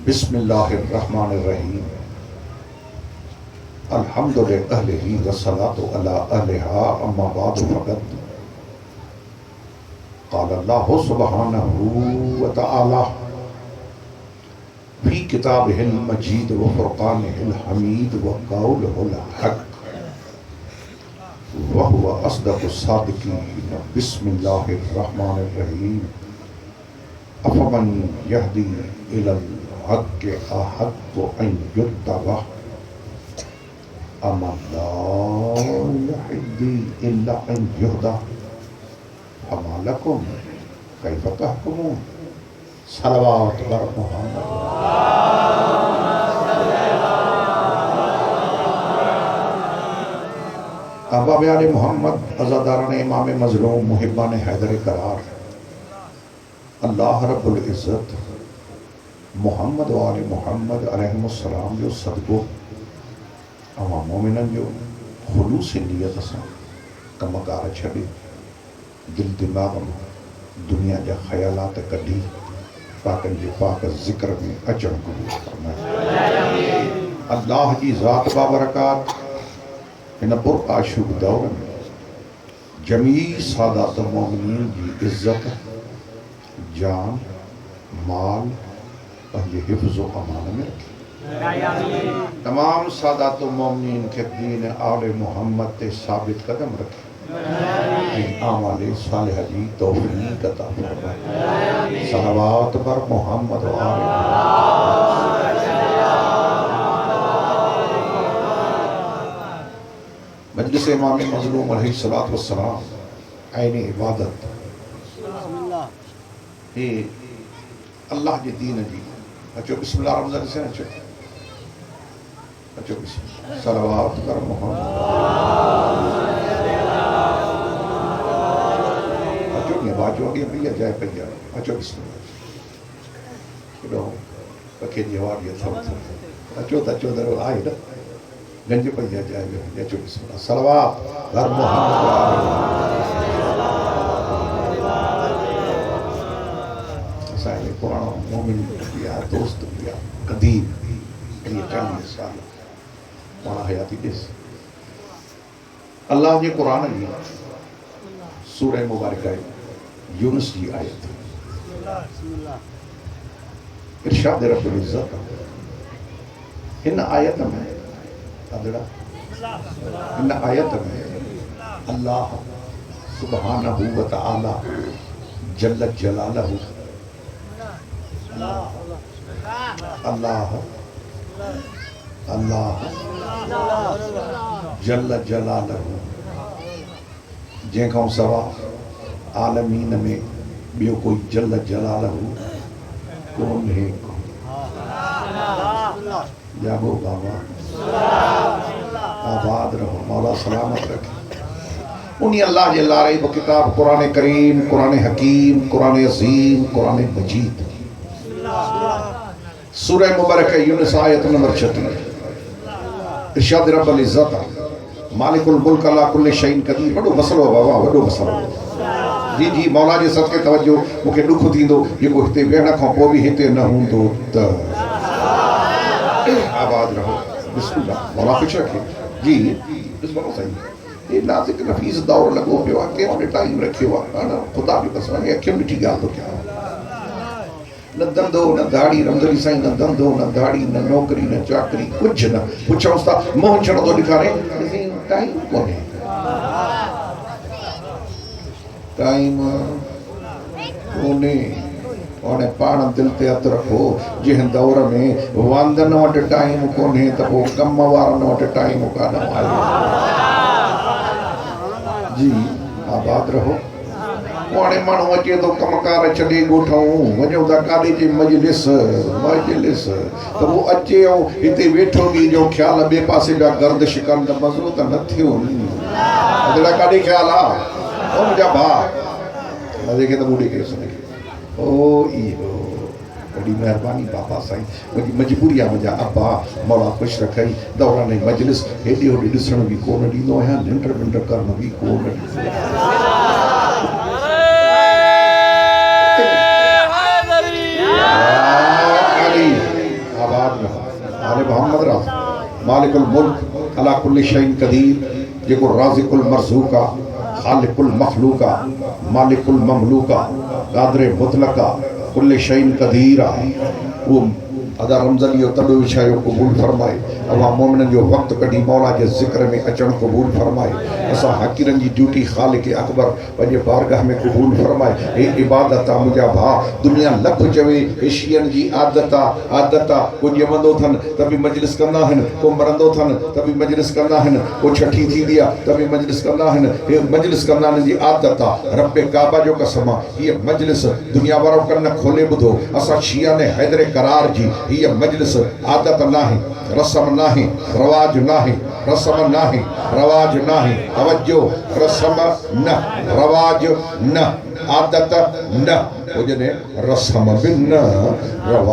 بسم اللہ الرحمن الرحیم الحمد للہ والصلاة علی اہلہا اما بعد فقط قال اللہ سبحانہ وتعالی فی کتابہ المجید وفرقانہ الحمید وقولہ الحق وہو اصدق الصادقین بسم اللہ الرحمن الرحیم افمن یہدی الی الحق احق ان یتبع امن لا یہدی الا ان یہدی فما لکم کیف تحکمون صلوات بر محمد احباب آل محمد عزاداران امام مظلوم محبان حیدر قرار اللہ رب العزت محمد و آل محمد علیہ السلام جو صدقو اما مومنن جو خلوص نیت اساں کمکار چھڑی دل دماغ میں دنیا جا خیالات کڈی پاکن جو پاک ذکر میں اچن قبول فرمائے اللہ جی ذات بابرکات ان پر آشوب دور میں جمیع سادات مومنین کی عزت جان مال پہلے حفظ و امان میں رکھے تمام سادات مومنین کے دین آل محمد تے ثابت قدم رکھے اعمال صالحہ جی توفیق عطا فرمائے صلوات بر محمد و آل مجلس امام مظلوم علیہ السلام عین عبادت یہ اللہ جی دین جی اچھو بسم اللہ رمضان سے اچھو بسم اللہ صلوات بر محمد اچھو یہ باجو آگے پہیا جائے پہیا اچھو بسم اللہ کلو پکے جواب یہ تھا اچھو درو آئے نا گنج پہیا جائے گا اچھو بسم اللہ صلوات بر محمد سائلے قرآن مومن بیا دوست بیا قدیم یہ 40 سال وہاں حیاتی دیس اللہ نے قرآن میں سورہ مبارکہ یونس کی آیت ارشاد رب العزت ان آیت میں اللہ سبحانہ و تعالی جل جلالہ اللہ جل جلالہ جن کا سوا عالمین میں بیو کوئی جل جلالہ کون ہے جاگو بابا آباد رہو مولا سلامت رکھے انہی اللہ جل رہی وہ کتاب قرآن کریم قرآن حکیم قرآن عظیم قرآن مجید سورہ مبارکہ یونس آیت نمبر 36 ارشاد رب العزت مالک الملک اللہ کل شئین قدیر وڈو مسئلو بابا وڈو مسئلو جی مولا جی صدقے توجہ مکھے ڈکھ تھیندو یہ کو ہتے ویڑا کھاں کو بھی ہتے نہ ہوں تو آباد رہو بسم اللہ مولا کچھ رکھے جی بسم اللہ صحیح یہ نازک نفیس دور لگو پیوا کہ انہیں ٹائم رکھے ہوا خدا بھی قسم ہے کیوں مٹی گال تو کیا نہ دندو نہ داڑی رمضانی سائیں نہ دندو نہ داڑی نہ نوکری نہ چاکری کچھ نہ پوچھا اس تا موہن چھڑا تو دکھا رہے لیکن ٹائم کون ہے ٹائم کونے انہیں پانا دل تے ات رکھو جہن دور میں واندن وٹ ٹائم کونے تو وہ کم وارن وٹ ٹائم کا نہ آئے جی آباد رہو وانے مانو اچے تو کمکار چلے گوٹھاؤں وجہ دا کالے جی مجلس تو وہ اچے ہو ہتے ویٹھو گی جو خیال بے پاسے جا گرد شکن دا مزرو تا نتھیوں ادھڑا کالے خیال او مجھا بھا دیکھے تو بوڑے کے سنے او ای ہو بڑی مہربانی بابا سائیں مجھے مجبوری مجھا ابا مولا خوش رکھائی دوران مجلس ہیڈی ہوڈی ڈسن بھی کون ڈیندو ہے ننڈر کرن بھی کون ڈیندو مالک الملک علی کل شیء قدیر جیکو رازق المرزوقہ خالق المخلوقہ مالک المملوکہ قادر مطلقہ کل شیء قدیر وہ ادا رمضان یہ تبو وچھایو قبول فرمائے عوام مومنن جو وقت کڈی مولا کے ذکر میں اچن قبول فرمائے اسا حقیرن جی ڈیوٹی خالق اکبر پنجے بارگاہ میں قبول فرمائے اے عبادت مجھا بھا دنیا لکھ چوے ایشین جی عادتا کو جمندو تھن تبھی مجلس کرنا ہے کو مرندو تھن تبھی مجلس کرنا ہے کو چھٹی تھی دیا تبھی مجلس کرنا ہے مجلس کرنا ہے جی عادتا رب کعبہ جو قسمہ یہ مجلس دنیا وارو کرنا کھولے بدھو اسا شیعہ نے حیدر قرار جی یہ مجلس عادت نہیں رسم نہیں رواج نہیں رسم نہیں رواج نہیں توجہ رسم نہ رواج نہ عادت نہ وہ جنے رسم بن رواج